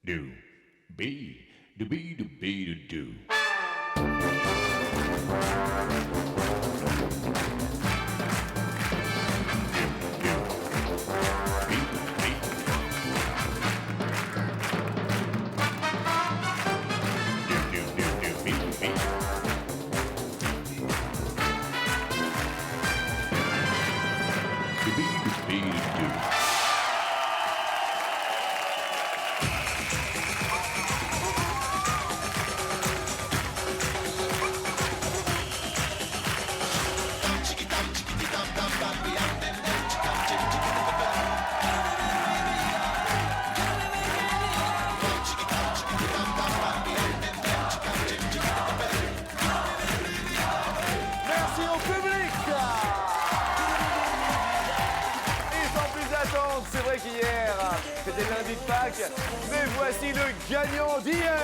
do, be, do, be, do, be, do, do. C'est vrai qu'hier, c'était lundi de Pâques, mais voici le gagnant d'hier.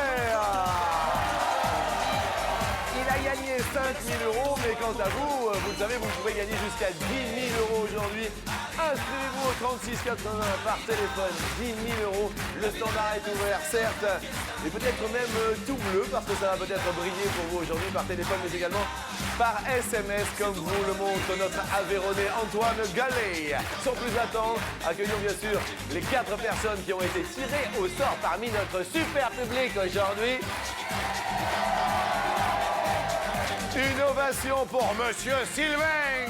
Il a gagné 5 000 €, mais quant à vous, vous le savez, vous pouvez gagner jusqu'à 10 000 € aujourd'hui. Inscrivez-vous au 36 80 par téléphone, 10 000 €. Le standard est ouvert, certes, et peut-être même tout bleu, parce que ça va peut-être briller pour vous aujourd'hui par téléphone, mais également par SMS, comme vous le montre notre Aveyronais Antoine Gallet. Sans plus attendre, accueillons bien sûr les 4 personnes qui ont été tirées au sort parmi notre super public aujourd'hui. Une ovation pour Monsieur Sylvain.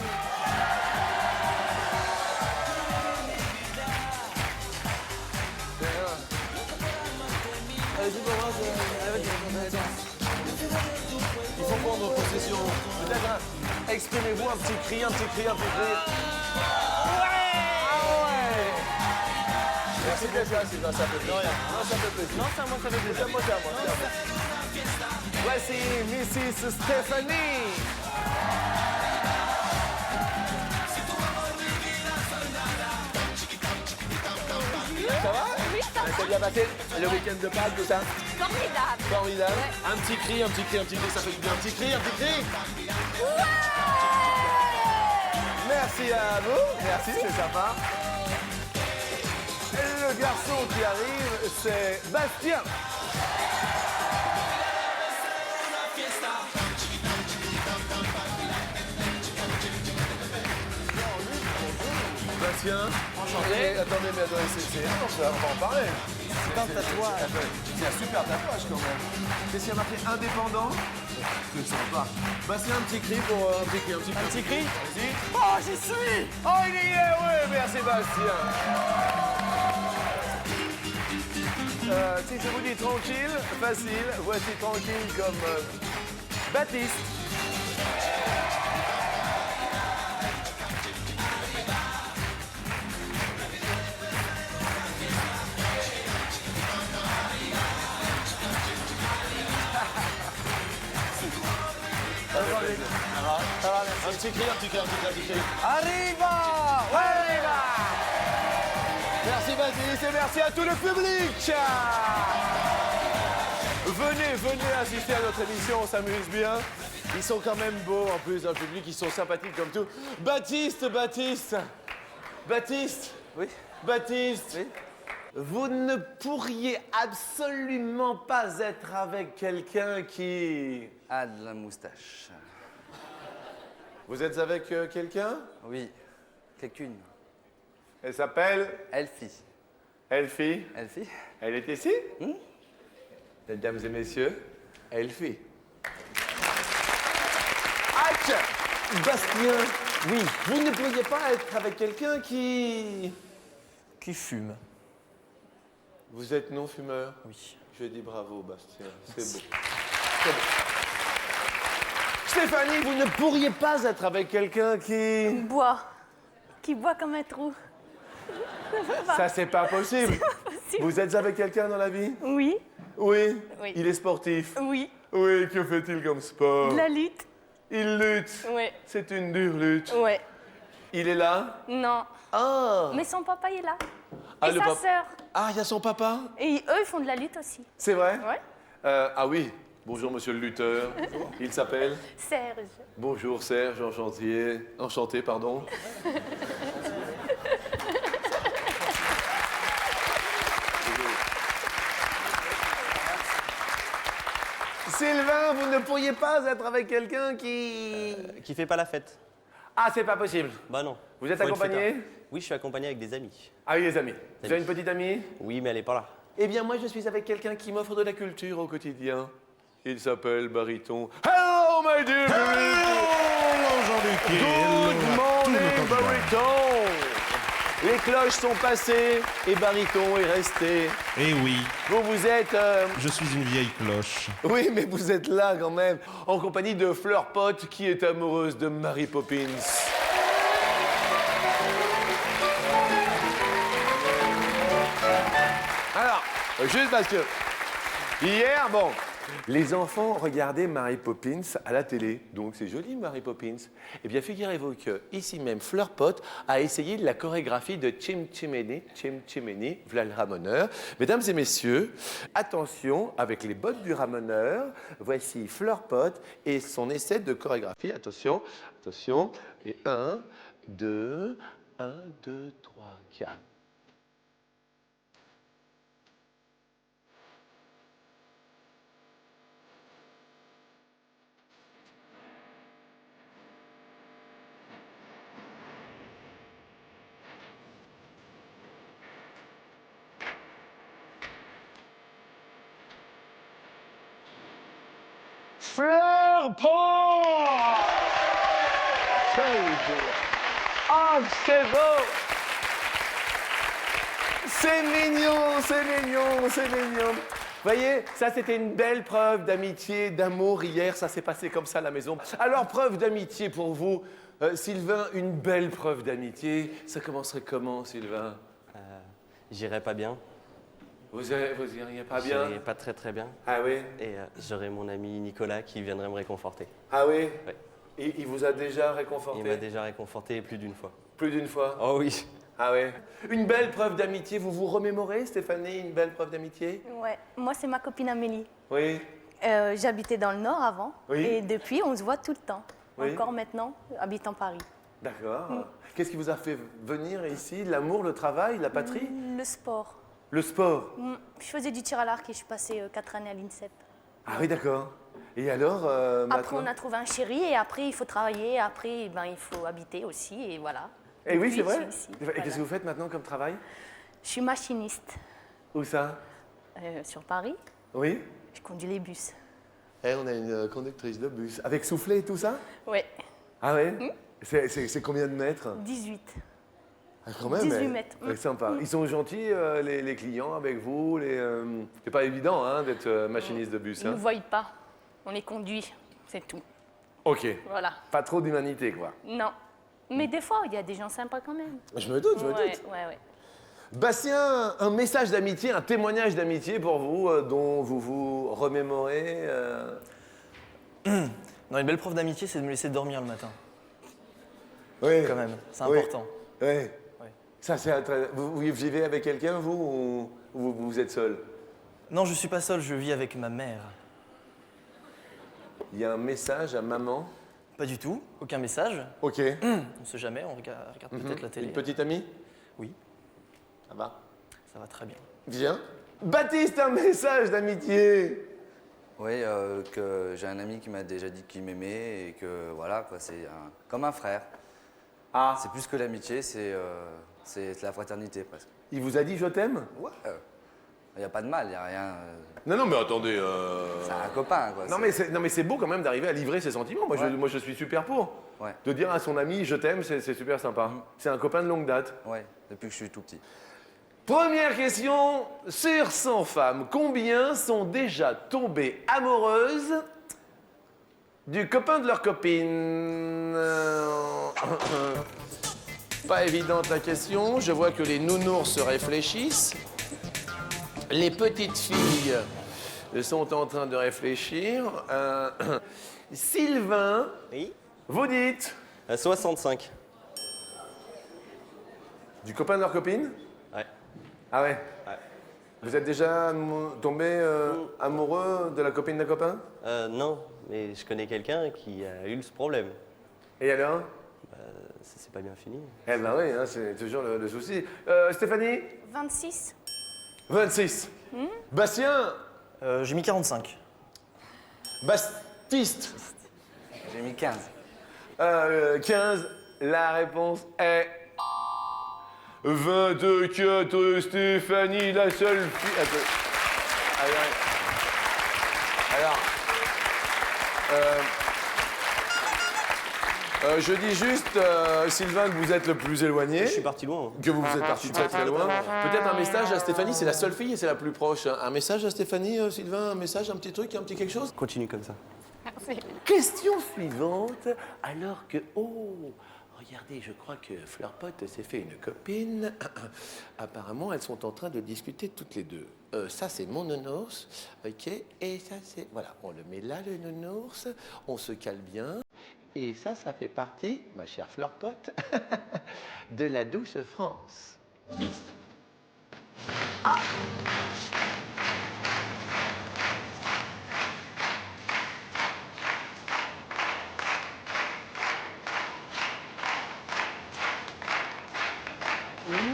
Il faut prendre possession. Peut-être exprimez-vous un petit cri, un petit cri, un petit cri. Ouais! Ah ouais! Merci d'être là, Sylvain, ça fait plaisir. Non, ça fait plaisir. Non, c'est à moi, ça fait plaisir. C'est à moi, c'est à moi. Voici Mrs. Stéphanie. Ça va? Oui, ça va. Ça bien passé le week-end de Pâques, tout ça? Formidable. Formidable. Ouais. Un petit cri, un petit cri, un petit cri, ça fait du bien. Un petit cri, un petit cri. Ouais. Merci à vous. Merci, c'est sympa. Et le garçon qui arrive, c'est Bastien. Bastien. Enchanté. Attendez, mais ça, on va en parler. C'est un tatouage. C'est un super tatouage quand même. Qu'est-ce qu'il y a marqué indépendant? C'est sympa. Bastien, un petit cri pour un petit cri, Un petit cri. Vas-y. Oh, j'y suis. Oh, il y est, oui, merci Bastien. Si je vous dis tranquille, facile, voici tranquille comme Baptiste. Ça va, merci. Un petit cri, un petit cri, un petit cri, un petit cri. Arriva. Arriva! Merci Baptiste et merci à tout le public. Venez assister à notre émission, on s'amuse bien. Ils sont quand même beaux en plus dans le public, ils sont sympathiques comme tout. Baptiste. Oui. Baptiste. Oui. Vous ne pourriez absolument pas être avec quelqu'un qui... Ah, de la moustache. Vous êtes avec quelqu'un? Oui. Quelqu'une. Elle s'appelle Elfie. Elfie. Elfie. Elle est ici? Mesdames et messieurs, Elfie. Aïe! Bastien, Oui. vous ne pourriez pas être avec quelqu'un qui... Qui fume. Vous êtes non-fumeur? Oui. Je dis bravo, Bastien. C'est beau. C'est beau. Stéphanie, vous ne pourriez pas être avec quelqu'un qui... Qui boit comme un trou. Ça, c'est pas possible. Possible. Vous êtes avec quelqu'un dans la vie? Oui, Oui. Oui. Il est sportif? oui. Oui, que fait-il comme sport? De la lutte. Il lutte. Ouais. C'est une dure lutte. Ouais. Il est là? Non. Ah! Mais son papa est là. Ah, Et le sa pap- sœur. Ah, il y a son papa? Et eux, ils font de la lutte aussi. C'est vrai? Ouais. Ah oui. Bonjour, monsieur le lutteur. Il s'appelle? Serge. Bonjour, Serge, enchanté. Enchanté, pardon. Sylvain, vous ne pourriez pas être avec quelqu'un qui... Qui fait pas la fête. Ah, c'est pas possible. Bah non. Vous êtes Faut être accompagné? fêtard. Oui, je suis accompagné avec des amis. Ah oui, les amis. Vous avez une petite amie? Oui, mais elle est pas là. Eh bien, moi, je suis avec quelqu'un qui m'offre de la culture au quotidien. Il s'appelle Bariton. Hello, my dear Good morning, Bariton. Les cloches sont passées et Bariton est resté. Eh oui, Vous êtes... je suis une vieille cloche. Oui, mais vous êtes là quand même, en compagnie de Fleur Pot, qui est amoureuse de Mary Poppins. Alors, juste parce que hier, bon, les enfants regardaient Mary Poppins à la télé, donc c'est joli Mary Poppins. Eh bien, figurez-vous que ici même, Fleur Pot a essayé la chorégraphie de Chim Chimeni, v'là le ramoneur. Mesdames et messieurs, attention, avec les bottes du ramoneur, voici Fleur Pot et son essai de chorégraphie. Attention, attention, et 1, 2, 3, 4. Fleur Pot! Oh, c'est beau! C'est mignon, c'est mignon, c'est mignon. Vous voyez, ça c'était une belle preuve d'amitié, d'amour hier, ça s'est passé comme ça à la maison. Alors, preuve d'amitié pour vous, Sylvain, une belle preuve d'amitié, ça commencerait comment, Sylvain? J'irai pas bien. Vous iriez pas bien? J'irai pas très bien. Ah oui? Et j'aurai mon ami Nicolas qui viendrait me réconforter. Ah oui? Ouais. Et il vous a déjà réconforté? Il m'a déjà réconforté plus d'une fois. Plus d'une fois? Oh oui. Ah oui. Une belle preuve d'amitié, vous vous remémorez, Stéphanie, une belle preuve d'amitié? Ouais, moi c'est ma copine Amélie. Oui. J'habitais dans le Nord avant. Oui. Et depuis, on se voit tout le temps. Oui. Encore maintenant, habitant Paris. D'accord. Qu'est-ce qui vous a fait venir ici? L'amour, le travail, la patrie? Le sport. Le sport? Je faisais du tir à l'arc et je suis passée 4 années à l'INSEP. Ah oui, d'accord. Et alors, Après, maintenant on a trouvé un chéri et après, il faut travailler. Après, ben, il faut habiter aussi et voilà. Eh oui, Depuis, c'est vrai. je suis ici, Et voilà. qu'est-ce que vous faites maintenant comme travail? Je suis machiniste Où ça? sur Paris. Oui. Je conduis les bus. Eh, on a une conductrice de bus. Avec soufflet et tout ça? Ouais, Ah ouais? C'est combien de mètres? 18. Ah, quand même. 18 mètres. Ouais, sympa. Ils sont gentils, les clients, avec vous. C'est pas évident hein, d'être machiniste de bus. Ils ne Hein. nous voient pas. On les conduit, c'est tout. Ok. Voilà. Pas trop d'humanité, quoi. Non. Mais des fois, il y a des gens sympas quand même. Je me doute, je me Ouais, doute. ouais. Bastien, un message d'amitié, un témoignage d'amitié pour vous, dont vous vous remémorez Non, une belle preuve d'amitié, c'est de me laisser dormir le matin. Oui. Quand même, c'est Oui. important. Oui. Ouais. Ça, c'est vous vivez avec quelqu'un, vous, ou vous êtes seul? Non, je suis pas seul, je vis avec ma mère. Il y a un message à maman. Pas du tout, aucun message. Ok. On sait jamais, on regarde peut-être la télé. Une petite amie? Oui, Ça va. ça va très bien. Viens. Baptiste, un message d'amitié. Oui, que j'ai un ami qui m'a déjà dit qu'il m'aimait et que voilà, quoi, comme un frère. Ah, C'est plus que l'amitié, c'est la fraternité presque. il vous a dit je t'aime? Ouais, il n'y a pas de mal, il n'y a rien. Non, non, mais attendez. C'est un copain, quoi. Non, mais c'est beau quand même d'arriver à livrer ses sentiments. Moi, Ouais. moi, je suis super pour. Ouais. De dire à son ami je t'aime, c'est super sympa. C'est un copain de longue date. Ouais, depuis que je suis tout petit. Première question, sur 100 femmes, combien sont déjà tombées amoureuses du copain de leur copine? Pas évidente la question, je vois que les nounours se réfléchissent. Les petites filles sont en train de réfléchir. Sylvain, Oui. vous dites 65. du copain de leur copine? Ouais. Ah ouais? Ouais. Vous êtes déjà tombé amoureux de la copine d'un copain? Non, mais je connais quelqu'un qui a eu ce problème. Et alors? Ça s'est pas bien fini. Eh ben oui, hein, c'est toujours le souci. Stéphanie? 26. 26. Bastien? J'ai mis 45. Baptiste. J'ai mis 15. 15. La réponse est 24 Stéphanie, la seule fille. Attends. Alors, je dis juste, Sylvain, que vous êtes le plus éloigné. Je suis parti loin. Que vous êtes parti très très loin. Peut-être un message à Stéphanie, c'est la seule fille et c'est la plus proche. Un message à Stéphanie, Sylvain, un message, un petit truc, un petit quelque chose? Continue comme ça. Question suivante, alors que... Oh, regardez, je crois que Fleurpot s'est fait une copine. Apparemment, elles sont en train de discuter toutes les deux. Ça, c'est mon nounours, ok? Et ça, c'est... Voilà, on le met là, le nounours. On se cale bien. Et ça fait partie, ma chère Fleurpot, de la douce France.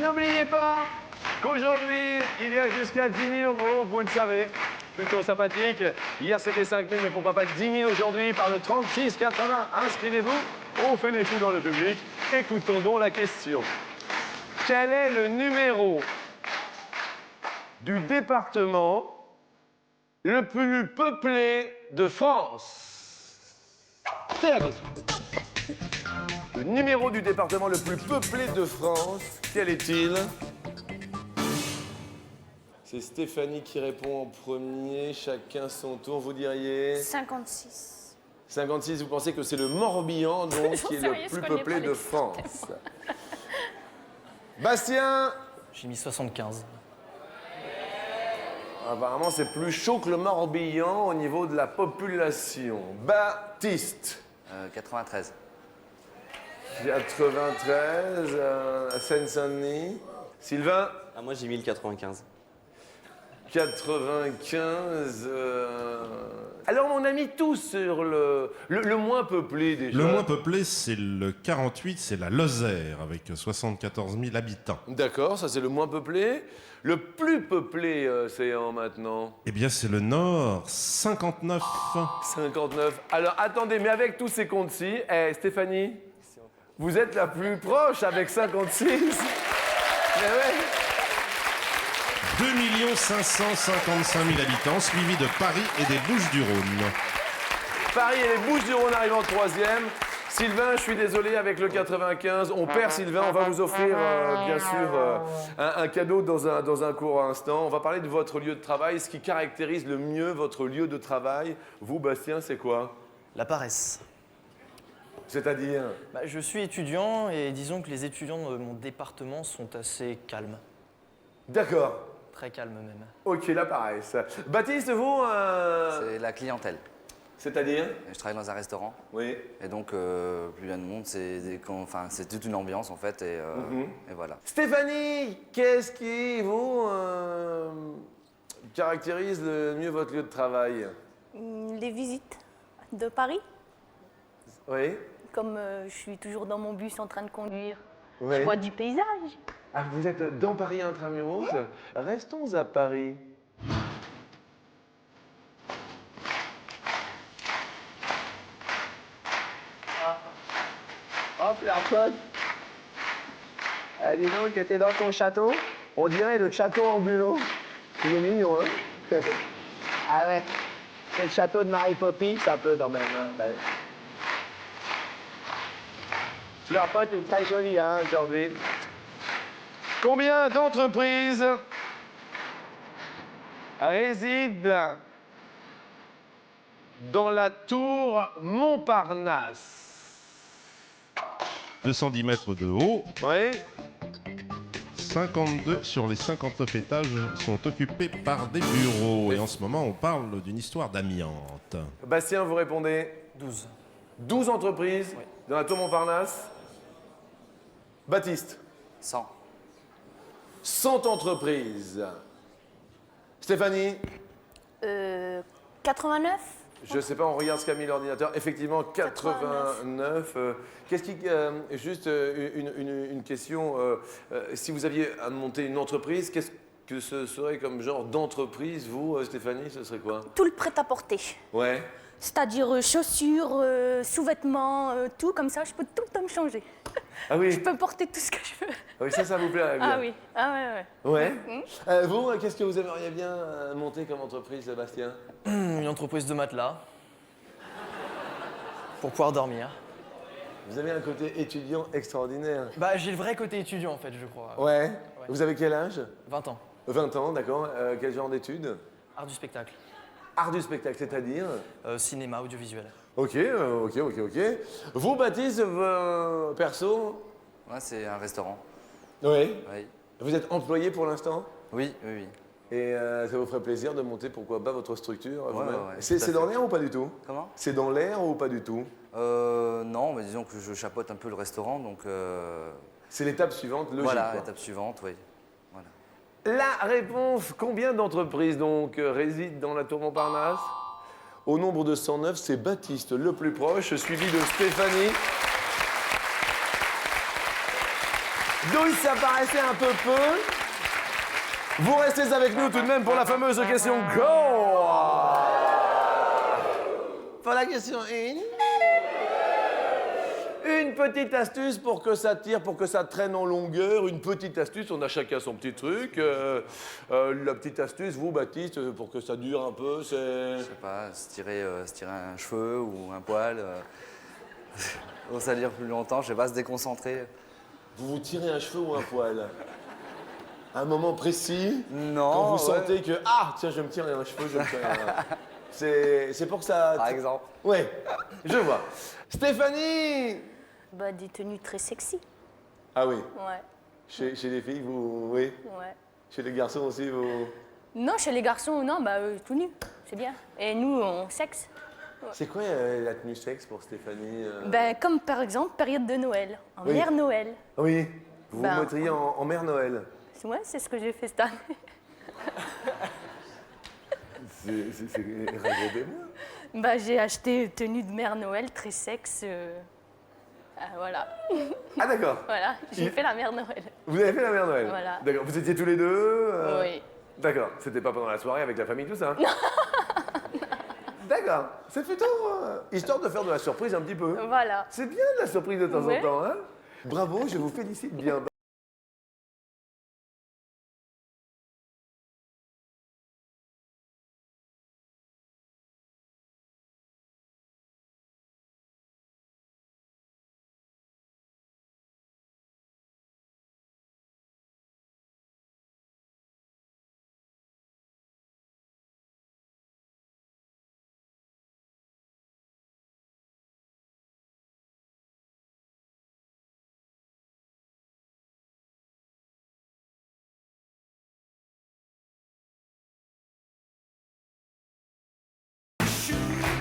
N'oubliez pas qu'aujourd'hui, il y a jusqu'à 10 000 euros, vous le savez. Plutôt sympathique. Hier, c'était 5 000, mais pourquoi pas 10 000 aujourd'hui par le 36 80. Inscrivez-vous. On fait les coups dans le public. Écoutons donc la question. Quel est le numéro du département le plus peuplé de France? C'est la question. Le numéro du département le plus peuplé de France, quel est-il? C'est Stéphanie qui répond en premier, chacun son tour, vous diriez? 56. 56, vous pensez que c'est le Morbihan, donc, qui est sais rien, le je plus connais peuplé pas de les France. Bastien? J'ai mis 75. Apparemment, c'est plus chaud que le Morbihan au niveau de la population. Baptiste? 93. 93, Seine-Saint-Denis. Sylvain? Ah, moi, j'ai mis le 95. 95. Alors, on a mis tout sur le moins peuplé déjà. Le moins peuplé, c'est le 48, c'est la Lozère, avec 74 000 habitants. D'accord, ça c'est le moins peuplé. Le plus peuplé, c'est en maintenant Eh bien, c'est le Nord, 59. 59. Alors, attendez, mais avec tous ces comptes-ci, Stéphanie, vous êtes la plus proche avec 56. Mais ouais. 2 555 000 habitants, suivi de Paris et des Bouches-du-Rhône. Paris et les Bouches-du-Rhône arrivent en troisième. Sylvain, je suis désolé, avec le 95, on perd Sylvain. On va vous offrir, bien sûr, un cadeau dans un court instant. On va parler de votre lieu de travail, ce qui caractérise le mieux votre lieu de travail. Vous, Bastien, c'est quoi? La paresse. C'est-à-dire? Je suis étudiant et disons que les étudiants de mon département sont assez calmes. D'accord. Très calmes même. Ok, la paresse. Baptiste, vous, C'est la clientèle. c'est-à-dire? Je travaille dans un restaurant. Oui. Et donc, plus il y a de monde, c'est toute une ambiance en fait. Et voilà. Stéphanie, qu'est-ce qui vous caractérise le mieux votre lieu de travail? Les visites de Paris. Oui. Comme je suis toujours dans mon bus en train de conduire, Oui. je vois du paysage. Ah, vous êtes dans Paris intramuros? Restons à Paris. Hop, la pote. Dis donc, t'étais dans ton château. On dirait le château en bulot. Il est mignon, hein? Ah ouais. C'est le château de Mary Poppins, un peu quand même. Hein. Ben. Leur pote est très jolie, hein, aujourd'hui. Combien d'entreprises résident dans la tour Montparnasse? 210 mètres de haut, Oui. 52 sur les 59 étages sont occupés par des bureaux. Et en ce moment, on parle d'une histoire d'amiante. Bastien, vous répondez? 12. 12 entreprises dans la tour Montparnasse. Baptiste? 100. 100 entreprises. Stéphanie? 89. Je sais pas, on regarde ce qu'a mis l'ordinateur. Effectivement, 89. Qu'est-ce qui... juste une question. Si vous aviez à monter une entreprise, qu'est-ce que ce serait comme genre d'entreprise, vous, Stéphanie, ce serait quoi? Tout le prêt-à-porter. Ouais. C'est-à-dire chaussures, sous-vêtements, tout comme ça, je peux tout le temps me changer. Ah oui. Je peux porter tout ce que je veux. Ah oui, ça vous plairait bien. Ah oui, ah ouais, ouais. Ouais. Vous, qu'est-ce que vous aimeriez bien monter comme entreprise, Sébastien? Une entreprise de matelas. Pour pouvoir dormir. Vous avez un côté étudiant extraordinaire. Bah, j'ai le vrai côté étudiant en fait, je crois. Ouais. Vous avez quel âge? 20 ans. 20 ans, d'accord. Quel genre d'études? Art du spectacle. Art du spectacle, c'est-à-dire? Cinéma, audiovisuel. Ok. Vous, Baptiste, perso? Ouais, c'est un restaurant. Oui. Oui. Vous êtes employé pour l'instant? Oui, oui, oui. Et ça vous ferait plaisir de monter, pourquoi pas, votre structure vous-même? ouais, C'est tout à dans fait. l'air ou pas du tout? Comment? C'est dans l'air ou pas du tout? Non, mais disons que je chapeaute un peu le restaurant, donc C'est l'étape suivante, logique. voilà, quoi. l'étape suivante, oui. Voilà. La réponse, combien d'entreprises donc résident dans la tour Montparnasse? Au nombre de 109, c'est Baptiste le plus proche, suivi de Stéphanie. D'où ça paraissait un peu peu. Vous restez avec nous tout de même pour la fameuse question Go! Pour la question 1. Une petite astuce pour que ça tire, pour que ça traîne en longueur. Une petite astuce, on a chacun son petit truc. La petite astuce, vous, Baptiste, pour que ça dure un peu, c'est... Je sais pas, se tirer un cheveu ou un poil. Pour ça dure plus longtemps, je sais pas, se déconcentrer. Vous vous tirez un cheveu ou un poil? À un moment précis? Non, Quand vous ouais. sentez que, ah, tiens, je vais me tirer un cheveu, je vais me tirer un... C'est pour que ça... Par exemple. Ouais, je vois. Stéphanie! Bah, des tenues très sexy. Ah oui, Ouais, chez les filles, vous... Oui. ouais. Chez les garçons aussi, vous... Non, chez les garçons, non, bah, tout nu, c'est bien. Et nous, on sexe. C'est quoi la tenue sexe pour Stéphanie Ben, comme par exemple, période de Noël, en Oui. mère Noël. Oui, vous Ben, vous mettriez en mère Noël. Ouais, c'est ce que j'ai fait cette année. Racontez-moi. Bah, j'ai acheté une tenue de mère Noël très sexe. Voilà, Ah d'accord, voilà, j'ai fait la mère Noël. vous avez fait la mère Noël. Voilà. D'accord, vous étiez tous les deux Oui. D'accord, c'était pas pendant la soirée avec la famille, tout ça? D'accord, c'est plutôt histoire de faire de la surprise un petit peu. Voilà. C'est bien de la surprise de temps Ouais. en temps, hein? Bravo, je vous félicite bien.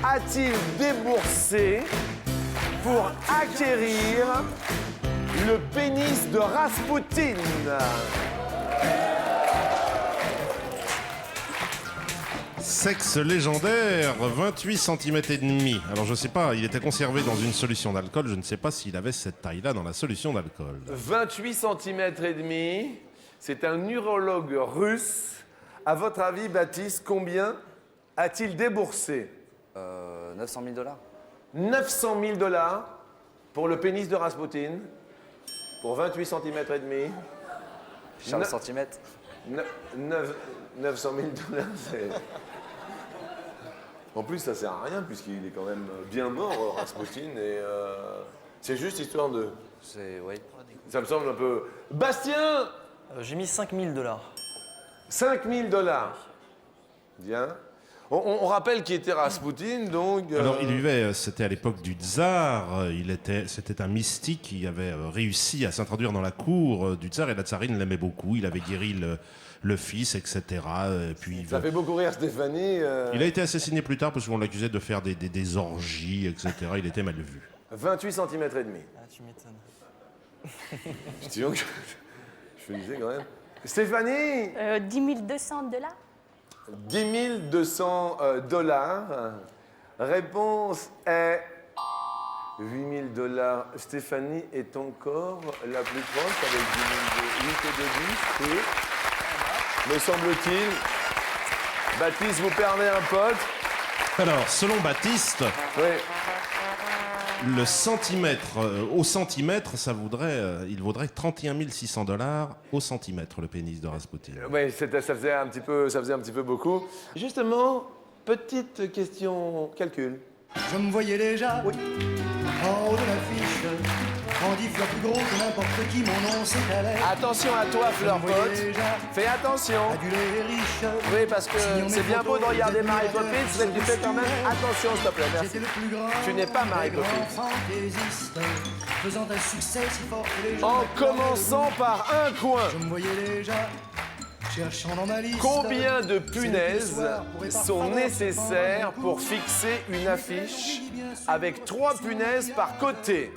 A-t-il déboursé pour acquérir le pénis de Rasputin? Sexe légendaire, 28 cm et demi. Alors je sais pas, il était conservé dans une solution d'alcool, je ne sais pas s'il avait cette taille-là dans la solution d'alcool. 28 cm et demi, c'est un urologue russe. À votre avis, Baptiste, combien a-t-il déboursé? 900 000 $. 900 000 $ pour le pénis de Rasputin, pour 28 cm et demi. Charles Ne- centimètres. 900 000 $, c'est... En plus, ça sert à rien puisqu'il est quand même bien mort, Rasputin, et c'est juste histoire de... C'est, oui. Ça me semble un peu... Bastien! J'ai mis 5 000 $. 5 000 $. Bien. On rappelle qui était Rasputin, donc... Alors il vivait, c'était à l'époque du tsar, c'était un mystique qui avait réussi à s'introduire dans la cour du tsar et la tsarine l'aimait beaucoup, il avait guéri le fils, etc. Et puis, Ça fait beaucoup rire Stéphanie. il a été assassiné plus tard parce qu'on l'accusait de faire des orgies, etc. Il était mal vu. 28 cm et demi. Ah, tu m'étonnes. Disons que... Je me disais quand même... Stéphanie, 10 200 $. 10 200 $. Réponse est 8 000 $. Stéphanie est encore la plus proche avec 10 000 $. 8 et 2 10. Oui. Me semble-t-il. Baptiste, vous perdez un pote. Alors, selon Baptiste, Oui. le centimètre au centimètre, il vaudrait 31 600 $ au centimètre, le pénis de Rasputin. Oui, ça faisait un petit peu beaucoup. Justement, petite question calcul. Je me voyais déjà en haut de l'affiche, en 10 fois plus gros que n'importe qui, mon nom s'étalait. Attention à toi, Fleur Pote. Fais attention. Adulé riche. Oui, parce que c'est bien beau de regarder Mary Poppins, mais tu fais quand même attention, s'il te plaît. Merci. J'étais le plus grand. Tu n'es pas Mary des grands Poppins. fantaisistes, faisant un succès si fort que les gens. En commençant par un coin. Je me voyais déjà. Cherchant dans ma liste. Combien de punaises sont nécessaires pour fixer une affiche avec 3 punaises par côté?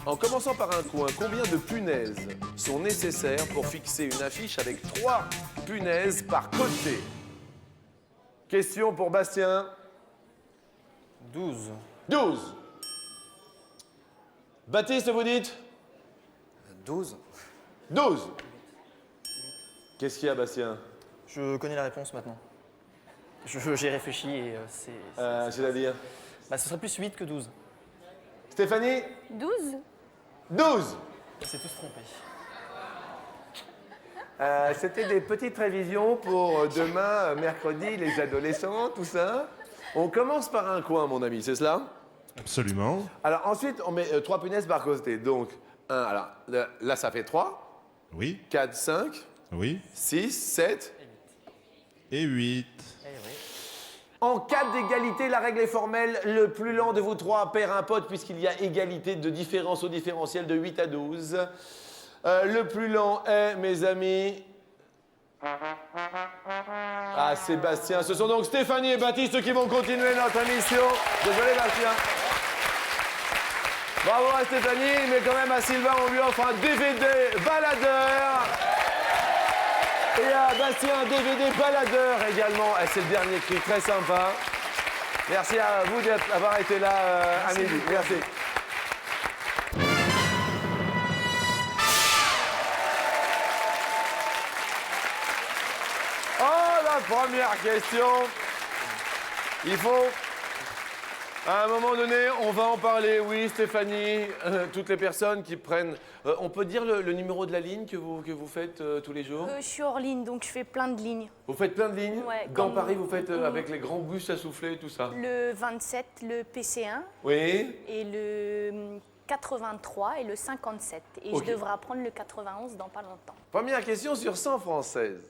En commençant par un coin, combien de punaises sont nécessaires pour fixer une affiche avec 3 punaises par côté? Question pour Bastien. 12. 12. Baptiste, vous dites 12. 12. Qu'est-ce qu'il y a, Bastien? Je connais la réponse maintenant. J'ai réfléchi et C'est-à-dire Bah, ce serait plus 8 que 12. Stéphanie? 12. 12. On s'est tous trompés. C'était des petites révisions pour demain, mercredi, les adolescents, tout ça. On commence par un coin, mon ami, c'est cela? Absolument. Alors ensuite, on met 3 punaises par côté. Donc, 1, alors là, ça fait 3, Oui, 4, 5, oui. 6, 7. Et 8. En cas d'égalité, la règle est formelle. Le plus lent de vous 3 perd un pote puisqu'il y a égalité de différence au différentiel de 8 à 12. Le plus lent est, mes amis... Ah, Sébastien. Ce sont donc Stéphanie et Baptiste qui vont continuer notre émission. Désolé, Bastien. Bravo à Stéphanie, mais quand même à Sylvain, on lui offre un DVD baladeur. Et à Bastien, un DVD baladeur également. C'est le dernier cri, très sympa. Merci à vous d'avoir été là à midi. Merci. Oh, la première question. Il faut... À un moment donné, on va en parler. Oui, Stéphanie, toutes les personnes qui prennent... on peut dire le numéro de la ligne que vous faites tous les jours? Je suis hors ligne, donc je fais plein de lignes. Vous faites plein de lignes? Ouais, Dans comme- Paris, vous faites avec les grands bus à souffler, tout ça? Le 27, le PC1, Oui. et le 83 et le 57. Et Ok. je devrais apprendre le 91 dans pas longtemps. Première question sur 100 françaises.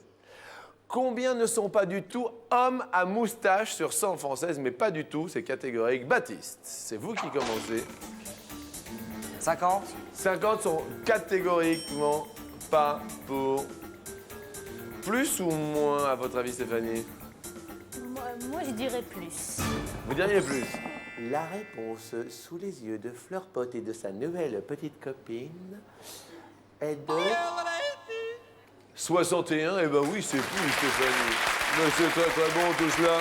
Combien ne sont pas du tout hommes à moustache sur 100 françaises, mais pas du tout, c'est catégorique. Baptiste, c'est vous qui commencez. 50. 50 sont catégoriquement pas pour. Plus ou moins, à votre avis, Stéphanie? Moi, je dirais plus. Vous diriez plus. La réponse sous les yeux de Fleur Pote et de sa nouvelle petite copine est de... 61, eh ben oui, c'est plus, Stéphanie. Mais c'est très très bon tout cela.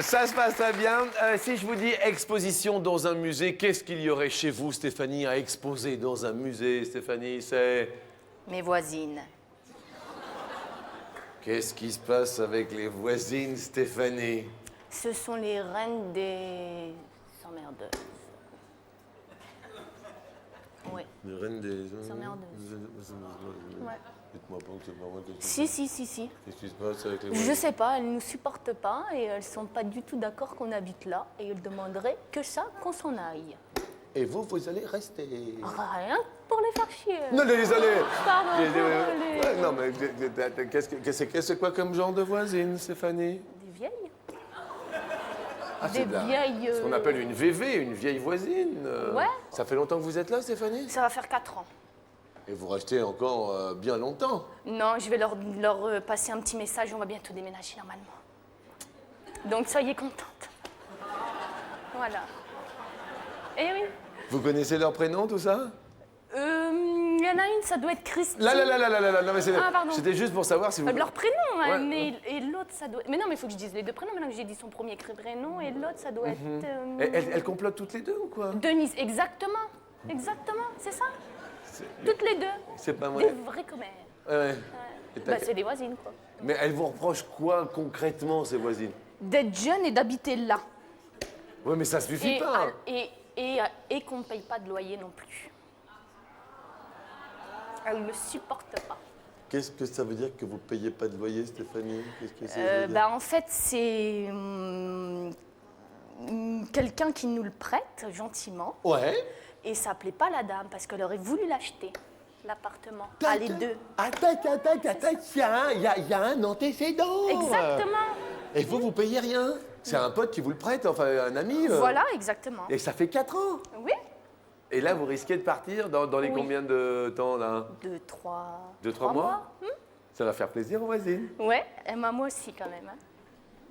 Ça se passe très bien. Si je vous dis exposition dans un musée, qu'est-ce qu'il y aurait chez vous, Stéphanie, à exposer dans un musée, Stéphanie? C'est... Mes voisines. Qu'est-ce qui se passe avec les voisines, Stéphanie? Ce sont les reines des emmerdeuses. Oui. Les reines des... Emmerdeuses. Ouais. Dites-moi pas que c'est pas moi qui... Si. Qu'est-ce qui se passe avec les Je voisines? sais pas, elles nous supportent pas et elles sont pas du tout d'accord qu'on habite là et elles demanderaient que ça, qu'on s'en aille. Et vous allez rester. Rien pour les faire chier. Non, les allez. Pardon, Ouais, les- non, mais c'est quoi comme genre de voisine, Stéphanie? Des vieilles. Ah, Des c'est de la- vieilles, Ce qu'on appelle une VV, une vieille voisine. Ouais. Ça fait longtemps que vous êtes là, Stéphanie? Ça va faire 4 ans. Et vous restez encore bien longtemps. Non, je vais leur passer un petit message, on va bientôt déménager normalement. Donc soyez contentes. Voilà. Eh oui. Vous connaissez leur prénom, tout ça? Il y en a une, ça doit être Christine. Là, non, mais Ah, pardon. c'était juste pour savoir si vous... Leur prénom, hein, Ouais. mais et l'autre, ça doit... Mais non, mais il faut que je dise les deux prénoms, maintenant que j'ai dit son premier prénom, et l'autre, ça doit être... Elles complotent toutes les deux ou quoi? Denise, exactement, c'est ça. Toutes les deux, C'est pas moi. des vraies commères. Ouais. Bah, c'est des voisines, quoi. Mais elles vous reprochent quoi concrètement, ces voisines? D'être jeune et d'habiter là. Ouais, mais ça suffit pas. Et qu'on ne paye pas de loyer non plus. Elles ne supportent pas. Qu'est-ce que ça veut dire que vous ne payez pas de loyer, Stéphanie? Qu'est-ce que ça veut dire? En fait, c'est quelqu'un qui nous le prête gentiment. Ouais. Et ça plaît pas la dame parce qu'elle aurait voulu l'acheter, l'appartement. Ah, les deux. Attends, il y a un antécédent. Exactement. Et vous payez rien? C'est un pote qui vous le prête, enfin un ami. Voilà, exactement. Et ça fait 4 ans. Oui. Et là, vous risquez de partir dans les Oui. combien de temps, là? 2-3 mois. Ça va faire plaisir aux voisines. Ouais, et moi aussi quand même. Hein.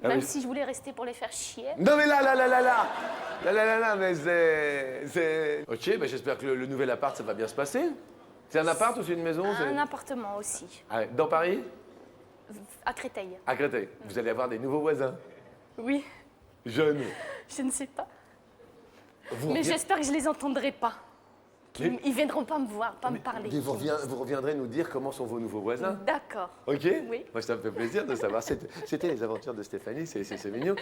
Ah Même oui. si je voulais rester pour les faire chier. Non mais là, mais c'est... Ok, bah, j'espère que le nouvel appart, ça va bien se passer. C'est un appart ou c'est une maison? Un appartement aussi, Ah ouais, dans Paris? à Créteil. À Créteil. Vous allez avoir des nouveaux voisins. Oui, Jeunes. je ne sais pas. Vous Mais reviendrez- j'espère que je les entendrai pas. Mais- Ils viendront pas me voir, pas me parler. Mais vous reviendrez nous dire comment sont vos nouveaux voisins. D'accord. Ok? Oui. Moi, ça me fait plaisir de savoir. C'était les aventures de Stéphanie, c'est mignon.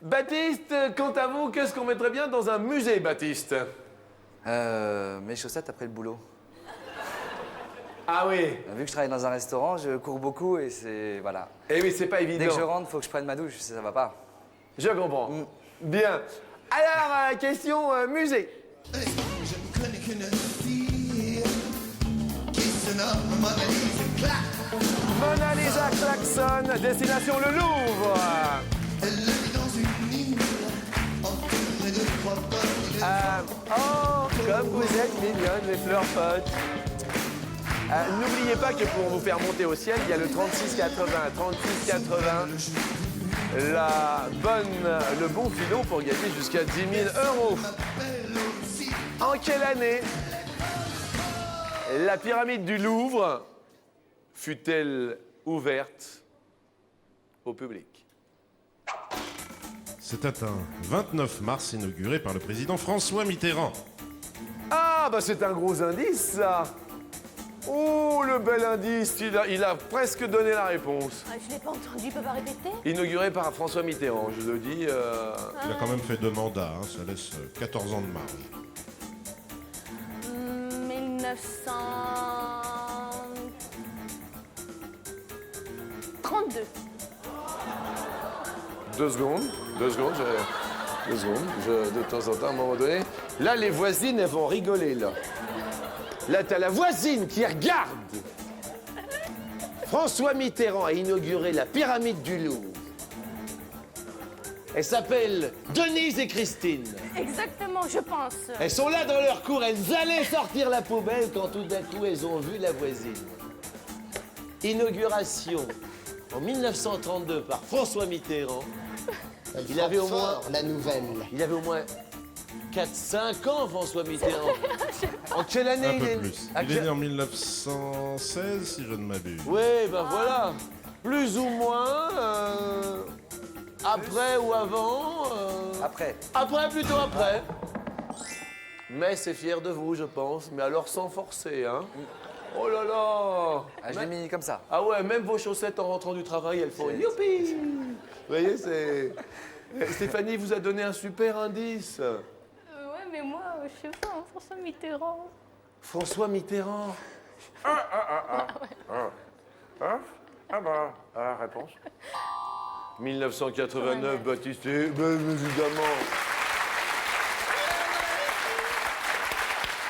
Baptiste, quant à vous, qu'est-ce qu'on mettrait bien dans un musée, Baptiste? Mes chaussettes après le boulot. Ah oui. Vu que je travaille dans un restaurant, je cours beaucoup et c'est... Voilà. Eh oui, c'est pas évident. Dès que je rentre, il faut que je prenne ma douche, ça va pas. Je comprends. Bien. Alors, question musée. Mona Lisa Klaxon, destination le Louvre. Comme vous êtes mignonne, les fleurs potes. N'oubliez pas que pour vous faire monter au ciel, il y a le 3680. 3680, le bon filon pour gagner jusqu'à 10 000 €. En quelle année la pyramide du Louvre fut-elle ouverte au public? C'était un 29 mars inauguré par le président François Mitterrand. Ah, bah c'est un gros indice, ça. Oh, le bel indice, il a presque donné la réponse. Ah, je l'ai pas entendu, il peut pas répéter? Inauguré par François Mitterrand, je le dis. Il a quand même fait 2 mandats, hein, ça laisse 14 ans de marge. 1932. 2 secondes. De temps en temps, à un moment donné. Là, les voisines, elles vont rigoler, là. Là, t'as la voisine qui regarde. François Mitterrand a inauguré la pyramide du Louvre. Elles s'appellent Denise et Christine. Exactement, je pense. Elles sont là dans leur cour, elles allaient sortir la poubelle quand tout d'un coup elles ont vu la voisine. Inauguration en 1932 par François Mitterrand. Il avait au moins la nouvelle. Il avait au moins 4-5 ans, François Mitterrand. En quelle année Un il peu est plus. à Il est quel- né en 1916, si je ne m'abuse. Oui, ben voilà. Plus ou moins. Après ou avant Après. Après, plutôt après. Mais c'est fier de vous, je pense. Mais alors sans forcer, hein. Oh là là. Ah, je l'ai mis comme ça. Ah ouais, même vos chaussettes en rentrant du travail, elles font youpi. Vous voyez, c'est... Stéphanie vous a donné un super indice. Ouais, mais moi, je sais pas, hein, François Mitterrand. François Mitterrand. Réponse. 1989, Baptiste, évidemment.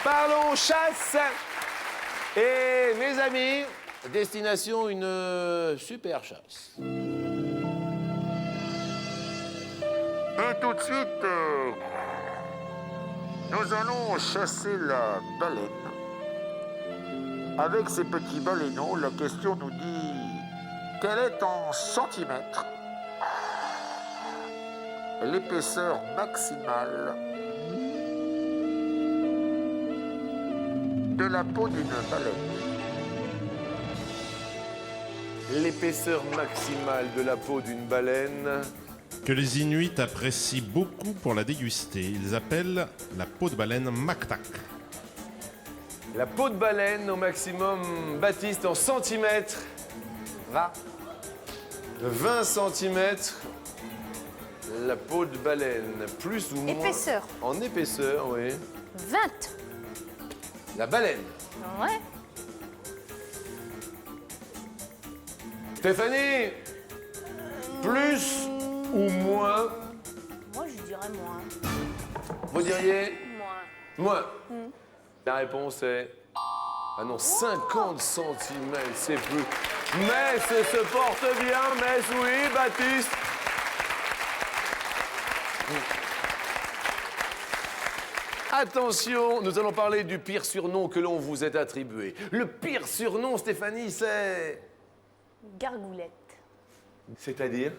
Parlons chasse. Et mes amis, destination une super chasse. Et tout de suite, nous allons chasser la baleine. Avec ces petits baleineaux, la question nous dit quelle est en centimètres l'épaisseur maximale de la peau d'une baleine. L'épaisseur maximale de la peau d'une baleine. Que les Inuits apprécient beaucoup pour la déguster. Ils appellent la peau de baleine maktak. La peau de baleine au maximum, Baptiste, en centimètres. 20. 20 centimètres. La peau de baleine, plus ou moins. Épaisseur. En épaisseur, oui. 20. La baleine. Ouais. Stéphanie, plus ou moins? Moi, je dirais moins. Vous diriez? Moins. Moins. La réponse est... Ah non, 50 centimètres, c'est plus. Metz se porte bien, Metz, oui, Baptiste. Attention, nous allons parler du pire surnom que l'on vous ait attribué. Le pire surnom, Stéphanie, c'est... Gargoulette. C'est-à-dire?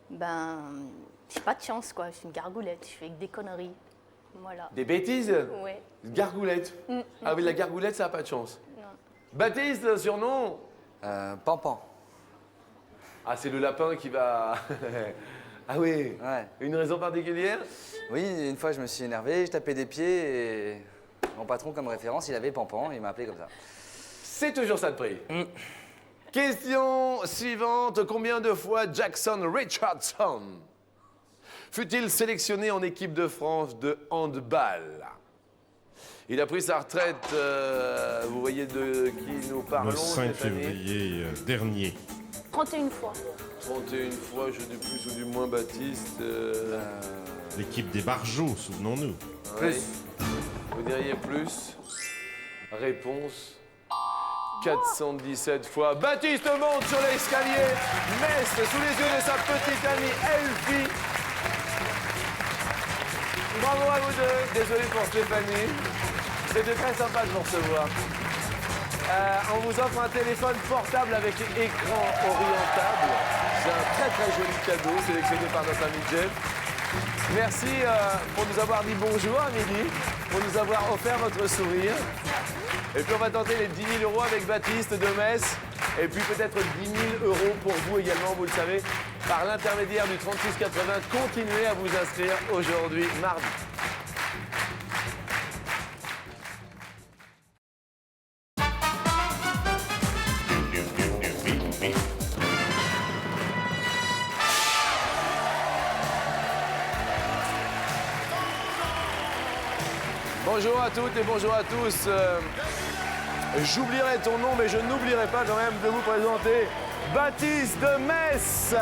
Ben, j'ai pas de chance, quoi. Je suis une gargoulette. Je fais que des conneries. Voilà. Des bêtises? Ouais. Gargoulette. Ah oui, la gargoulette, ça n'a pas de chance. Non. Baptiste, le surnom? Pampan. Ah, c'est le lapin qui va... Ah oui? Ouais. Une raison particulière? Oui, une fois, je me suis énervé, je tapais des pieds et mon patron, comme référence, il avait Pampan, il m'a appelé comme ça. C'est toujours ça de prix. Question suivante. Combien de fois Jackson Richardson fut-il sélectionné en équipe de France de handball? Il a pris sa retraite, vous voyez de qui nous parlons, Le 5 Stéphanie? février dernier. 31 fois. 31 fois, je dis plus ou du moins, Baptiste. L'équipe des Barjots, souvenons-nous. Oui. Vous diriez plus? Réponse 417 fois. Baptiste monte sur l'escalier. Metz sous les yeux de sa petite amie Elfie. Bravo à vous deux. Désolé pour Stéphanie. C'était très sympa de vous recevoir. On vous offre un téléphone portable avec écran orientable. C'est un très très joli cadeau sélectionné par notre ami Jeff. Merci pour nous avoir dit bonjour à midi, pour nous avoir offert votre sourire. Et puis on va tenter les 10 000 € avec Baptiste de Metz. Et puis peut-être 10 000 € pour vous également, vous le savez, par l'intermédiaire du 3680. Continuez à vous inscrire aujourd'hui, mardi. Bonjour à toutes et bonjour à tous. J'oublierai ton nom, mais je n'oublierai pas quand même de vous présenter Baptiste de Metz.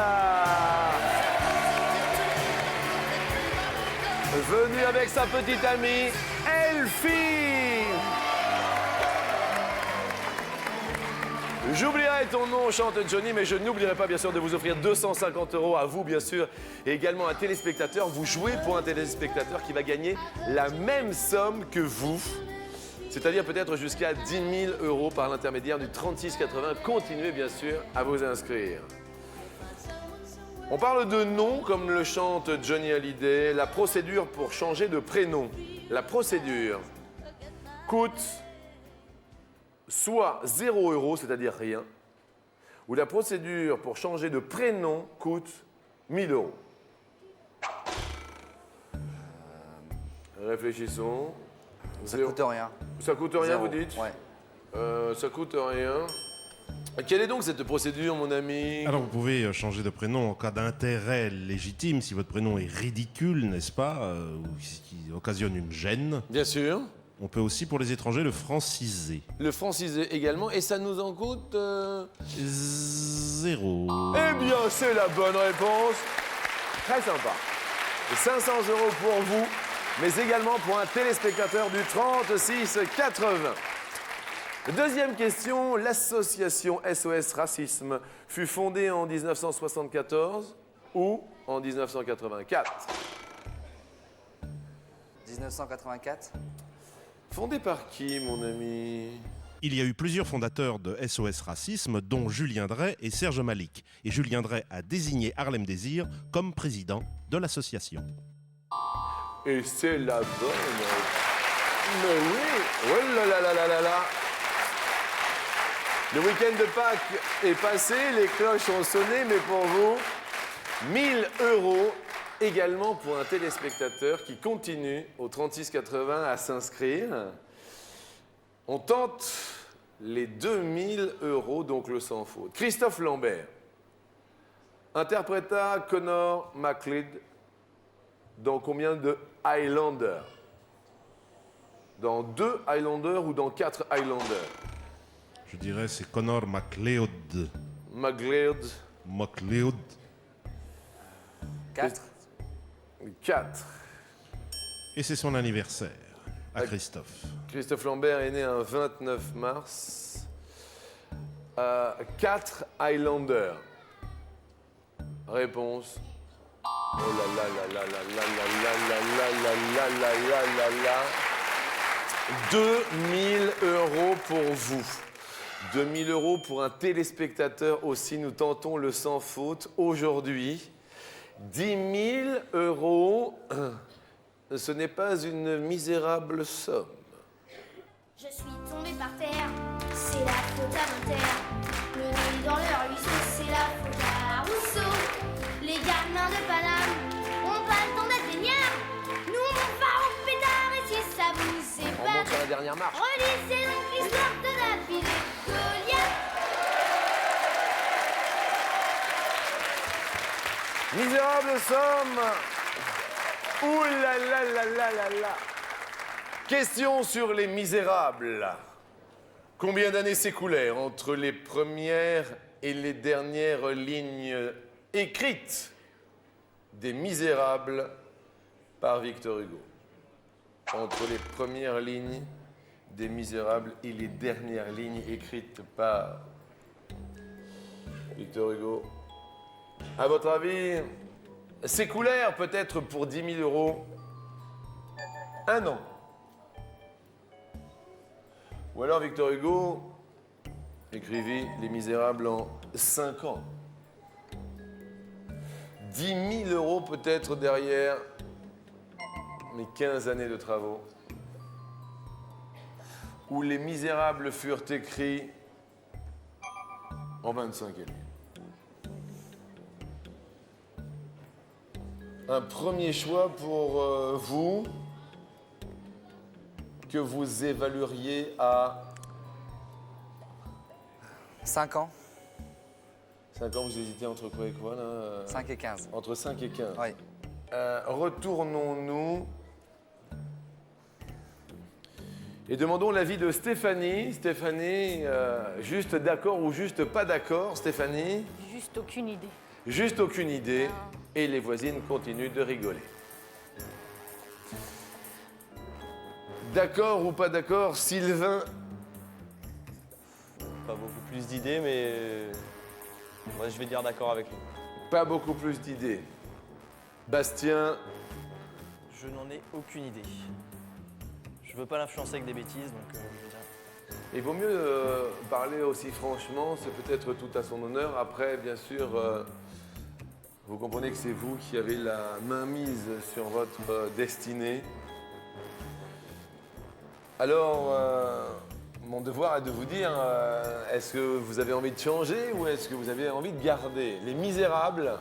Venu avec sa petite amie Elfie. J'oublierai ton nom, chante Johnny, mais je n'oublierai pas bien sûr de vous offrir 250 € à vous bien sûr, et également un téléspectateur. Vous jouez pour un téléspectateur qui va gagner la même somme que vous, c'est-à-dire peut-être jusqu'à 10 000 € par l'intermédiaire du 3680. Continuez bien sûr à vous inscrire. On parle de nom comme le chante Johnny Hallyday, la procédure pour changer de prénom. La procédure coûte soit 0 €, c'est-à-dire rien, ou la procédure pour changer de prénom coûte 1 000 €. Réfléchissons. Ça coûte rien. Ça coûte rien, 0, vous dites? Ouais. Ça coûte rien. Quelle est donc cette procédure, mon ami? Alors, vous pouvez changer de prénom en cas d'intérêt légitime, si votre prénom est ridicule, n'est-ce pas, ou qui occasionne une gêne. Bien sûr. On peut aussi, pour les étrangers, le franciser. Le franciser également, et ça nous en coûte 0. Eh bien, c'est la bonne réponse. Très sympa. 500 € pour vous, mais également pour un téléspectateur du 3680. Deuxième question, l'association SOS Racisme fut fondée en 1974 ou en 1984? 1984. Fondée par qui, mon ami? Il y a eu plusieurs fondateurs de SOS Racisme, dont Julien Drey et Serge Malik. Et Julien Drey a désigné Harlem Désir comme président de l'association. Et c'est la bonne. Mais oui. Oh là là là là là là. Le week-end de Pâques est passé, les cloches ont sonné, mais pour vous, 1 000 € également pour un téléspectateur qui continue au 3680 à s'inscrire. On tente les 2000 €, donc le sans faute. Christophe Lambert interpréta Connor McLeod dans combien de Highlander? Dans 2 Highlander ou dans 4 Highlander? Je dirais c'est Connor McLeod. McLeod. McLeod. 4. 4. Et c'est son anniversaire à Christophe. Christophe Lambert est né un 29 mars. 4 Highlander. Réponse. Oh là là là là là là là là là là là là là là. 2000 € pour vous. 2000 € pour un téléspectateur aussi. Nous tentons le sans faute aujourd'hui. 10 000 €, ce n'est pas une misérable somme. Je suis tombé par terre, c'est la faute à mon terre. Le nez dans leur ruisseau, c'est la faute à Rousseau. Les gamins de Paname ont pas le temps d'être baignards. Nous, on va au pétard et si ça vous On monte épate, sur la dernière marche. relisez donc l'histoire de David et Goliath. Misérable somme. Ouh là là là là là là. Question sur les misérables. Combien d'années s'écoulèrent entre les premières et les dernières lignes écrites des Misérables par Victor Hugo? Entre les premières lignes des Misérables et les dernières lignes écrites par Victor Hugo. À votre avis, s'écoulèrent peut-être pour 10 000 € 1 an. Ou alors Victor Hugo écrivit Les Misérables en 5 ans. 10 000 € peut-être derrière mes 15 années de travaux, où Les Misérables furent écrits en 25 années. Un premier choix pour vous, que vous évalueriez à 5 ans. 5 ans, vous hésitez entre quoi et quoi là? 5 et 15. Entre 5 et 15. Oui. Retournons-nous et demandons l'avis de Stéphanie. Stéphanie, juste d'accord ou juste pas d'accord, Stéphanie? Juste aucune idée. Juste aucune idée. Et les voisines continuent de rigoler. D'accord ou pas d'accord, Sylvain? Pas beaucoup plus d'idées, mais moi je vais dire d'accord avec lui. Pas beaucoup plus d'idées. Bastien? Je n'en ai aucune idée. Je veux pas l'influencer avec des bêtises, donc je veux dire. Il vaut mieux parler aussi franchement, c'est peut-être tout à son honneur. Après, bien sûr, vous comprenez que c'est vous qui avez la main mise sur votre destinée. Alors, mon devoir est de vous dire, est-ce que vous avez envie de changer ou est-ce que vous avez envie de garder Les Misérables?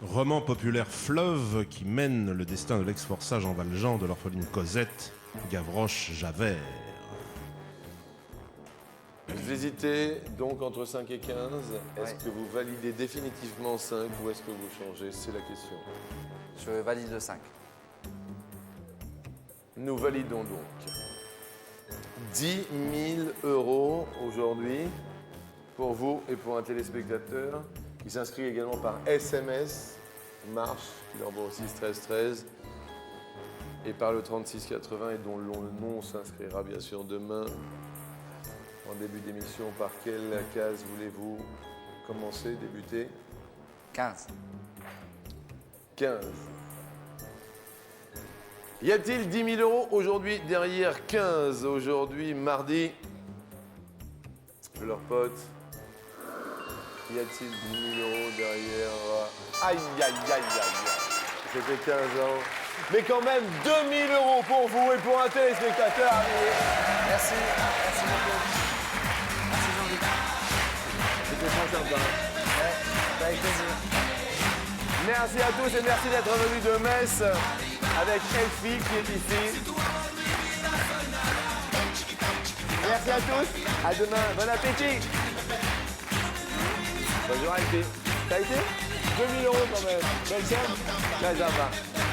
Roman populaire fleuve qui mène le destin de l'ex-forçage en Valjean de l'orpheline Cosette, Gavroche Javert. Vous hésitez donc entre 5 et 15. Est-ce que vous validez définitivement 5 ou est-ce que vous changez? C'est la question. Je valide le 5. Nous validons donc 10 000 € aujourd'hui pour vous et pour un téléspectateur qui s'inscrit également par SMS, marche, qui leur envoie aussi 13 13, et par le 36 80 et dont le nom s'inscrira bien sûr demain. En début d'émission, par quelle case voulez-vous commencer, débuter? 15. 15. Y a-t-il 10 000 € aujourd'hui derrière 15? Aujourd'hui, mardi, leurs potes. Y a-t-il 10 000 € derrière? Aïe, aïe, aïe, aïe. C'était 15 ans. Mais quand même, 2 000 € pour vous et pour un téléspectateur. Merci. Merci beaucoup. Merci Jean-Luc. C'était très sympa. Ouais, avec plaisir. Merci à tous et merci d'être venus de Metz avec Elfie qui est ici. Et Merci à tous. À demain. Bon appétit. Bonjour Alfie. Ça a été 2000 € quand même. Belle somme. Très sympa.